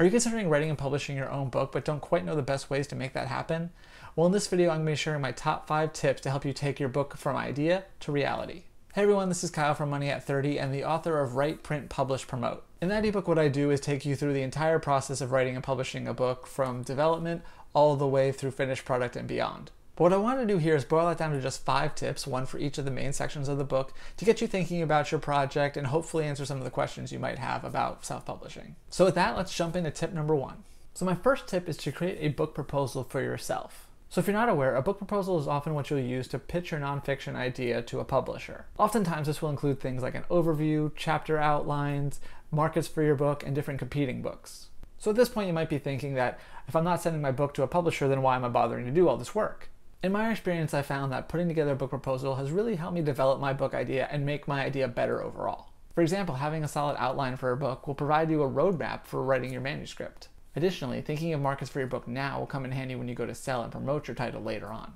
Are you considering writing and publishing your own book but don't quite know the best ways to make that happen? Well, in this video, I'm going to be sharing my top 5 tips to help you take your book from idea to reality. Hey everyone, this is Kyle from Money at 30 and the author of Write, Print, Publish, Promote. In that ebook, what I do is take you through the entire process of writing and publishing a book from development all the way through finished product and beyond. But what I want to do here is boil that down to just 5 tips, one for each of the main sections of the book, to get you thinking about your project and hopefully answer some of the questions you might have about self-publishing. So with that, let's jump into tip number 1. So my first tip is to create a book proposal for yourself. So if you're not aware, a book proposal is often what you'll use to pitch your nonfiction idea to a publisher. Oftentimes this will include things like an overview, chapter outlines, markets for your book, and different competing books. So at this point you might be thinking that if I'm not sending my book to a publisher, then why am I bothering to do all this work? In my experience, I found that putting together a book proposal has really helped me develop my book idea and make my idea better overall. For example, having a solid outline for a book will provide you a roadmap for writing your manuscript. Additionally, thinking of markets for your book now will come in handy when you go to sell and promote your title later on.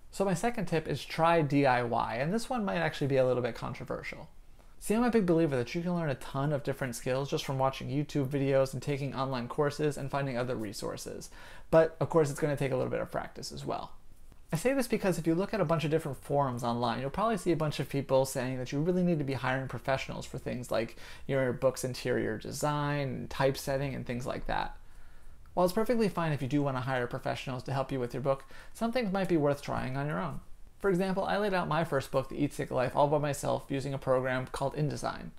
So my second tip is try DIY, and this one might actually be a little bit controversial. See, I'm a big believer that you can learn a ton of different skills just from watching YouTube videos and taking online courses and finding other resources. But of course, it's going to take a little bit of practice as well. I say this because if you look at a bunch of different forums online, you'll probably see a bunch of people saying that you really need to be hiring professionals for things like your book's interior design, typesetting, and things like that. While it's perfectly fine if you do want to hire professionals to help you with your book, some things might be worth trying on your own. For example, I laid out my first book, The Eat Sick Life, all by myself using a program called InDesign.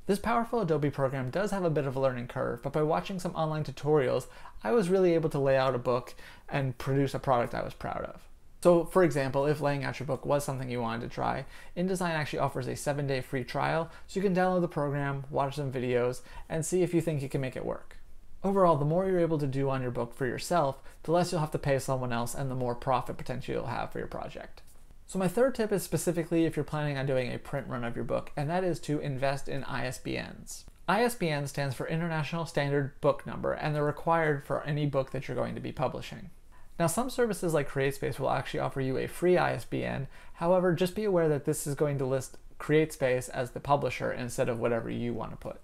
This powerful Adobe program does have a bit of a learning curve, but by watching some online tutorials, I was really able to lay out a book and produce a product I was proud of. So for example, if laying out your book was something you wanted to try, InDesign actually offers a 7-day free trial, so you can download the program, watch some videos, and see if you think you can make it work. Overall, the more you're able to do on your book for yourself, the less you'll have to pay someone else and the more profit potential you'll have for your project. So my third tip is specifically if you're planning on doing a print run of your book, and that is to invest in ISBNs. ISBN stands for International Standard Book Number, and they're required for any book that you're going to be publishing. Now, some services like CreateSpace will actually offer you a free ISBN. However, just be aware that this is going to list CreateSpace as the publisher instead of whatever you want to put.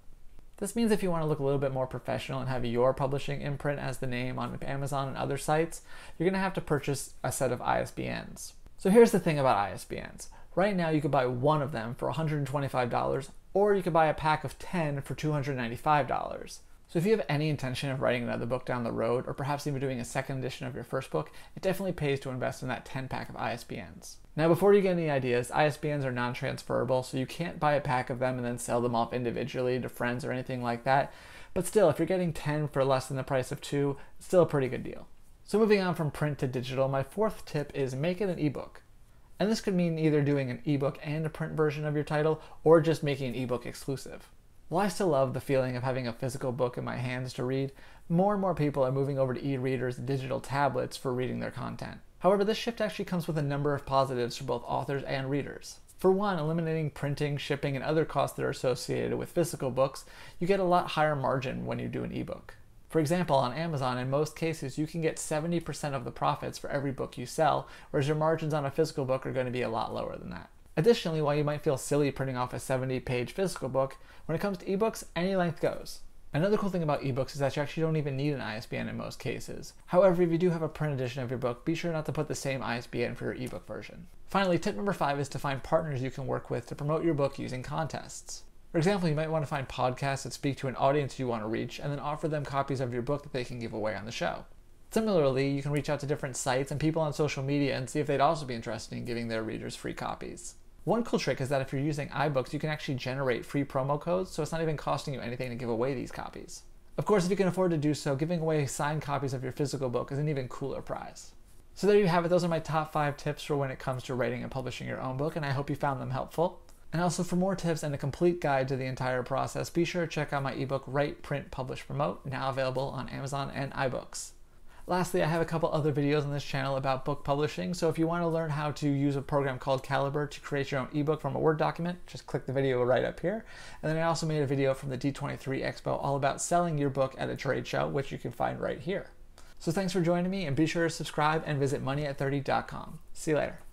This means if you want to look a little bit more professional and have your publishing imprint as the name on Amazon and other sites, you're going to have to purchase a set of ISBNs. So here's the thing about ISBNs. Right now you could buy one of them for $125, or you could buy a pack of 10 for $295. So if you have any intention of writing another book down the road, or perhaps even doing a second edition of your first book, it definitely pays to invest in that 10-pack of ISBNs. Now before you get any ideas, ISBNs are non-transferable, so you can't buy a pack of them and then sell them off individually to friends or anything like that. But still, if you're getting 10 for less than the price of 2, it's still a pretty good deal. So moving on from print to digital, my fourth tip is make it an ebook. And this could mean either doing an ebook and a print version of your title, or just making an ebook exclusive. While I still love the feeling of having a physical book in my hands to read, more and more people are moving over to e-readers and digital tablets for reading their content. However, this shift actually comes with a number of positives for both authors and readers. For one, eliminating printing, shipping, and other costs that are associated with physical books, you get a lot higher margin when you do an ebook. For example, on Amazon, in most cases, you can get 70% of the profits for every book you sell, whereas your margins on a physical book are going to be a lot lower than that. Additionally, while you might feel silly printing off a 70-page physical book, when it comes to ebooks, any length goes. Another cool thing about ebooks is that you actually don't even need an ISBN in most cases. However, if you do have a print edition of your book, be sure not to put the same ISBN for your ebook version. Finally, tip number 5 is to find partners you can work with to promote your book using contests. For example, you might want to find podcasts that speak to an audience you want to reach and then offer them copies of your book that they can give away on the show. Similarly, you can reach out to different sites and people on social media and see if they'd also be interested in giving their readers free copies. One cool trick is that if you're using iBooks, you can actually generate free promo codes, so it's not even costing you anything to give away these copies. Of course, if you can afford to do so, giving away signed copies of your physical book is an even cooler prize. So there you have it. Those are my top 5 tips for when it comes to writing and publishing your own book, and I hope you found them helpful. And also for more tips and a complete guide to the entire process, be sure to check out my ebook, Write, Print, Publish, Promote, now available on Amazon and iBooks. Lastly, I have a couple other videos on this channel about book publishing, so if you want to learn how to use a program called Calibre to create your own ebook from a Word document, just click the video right up here. And then I also made a video from the D23 Expo all about selling your book at a trade show, which you can find right here. So thanks for joining me, and be sure to subscribe and visit moneyak30.com. See you later.